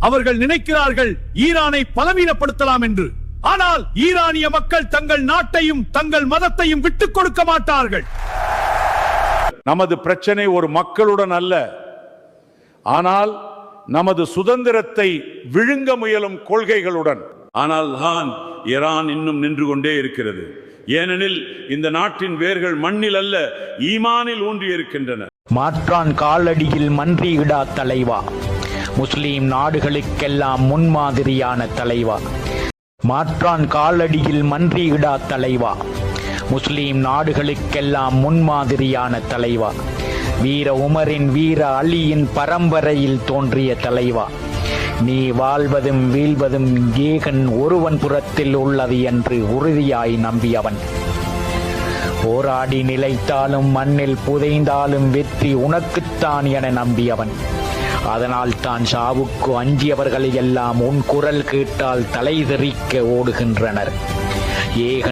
அவர்கள் நினைக்கிறார்கள் ஈரானை பலவீனப்படுத்தலாம் என்று. ஆனால் ஈரானிய மக்கள் தங்கள் நாட்டையும் தங்கள் மதத்தையும் விட்டுக் கொடுக்க மாட்டார்கள். நமது பிரச்சனை ஒரு மக்களுடன் அல்ல, ஆனால் நமது சுதந்திரத்தை விழுங்க முயலும் கொள்கைகளுடன். ஆனால் ஈரான் இன்னும் நின்று கொண்டே இருக்கிறது. ஏனெனில் இந்த நாட்டின் வேர்கள் மண்ணில் அல்ல, ஈமானில் ஊன்றி இருக்கின்றன. மாற்றான் காலடியில் மன்றியிடா தலைவா, முஸ்லிம் நாடுகளுக்கெல்லாம் முன்மாதிரியான தலைவா. மாற்றான் காலடியில் மன்றியிடா தலைவா, முஸ்லிம் நாடுகளுக்கெல்லாம் முன்மாதிரியான தலைவா. வீர உமரின் வீர அலியின் பரம்பரையில் தோன்றிய தலைவா. நீ வாழ்வதும் வீழ்வதும் ஏகன் ஒருவன் புறத்தில் உள்ளது என்று உறுதியாய் நம்பியவன். போராடி நிலைத்தாலும் மண்ணில் புதைந்தாலும் வெற்றி உனக்குத்தான் என நம்பியவன். அதனால் தான் சாவுக்கு அஞ்சியவர்களை எல்லாம் உன் குரல் கேட்டால் தலை தெறிக்க ஓடுகின்றனர். ஏகன்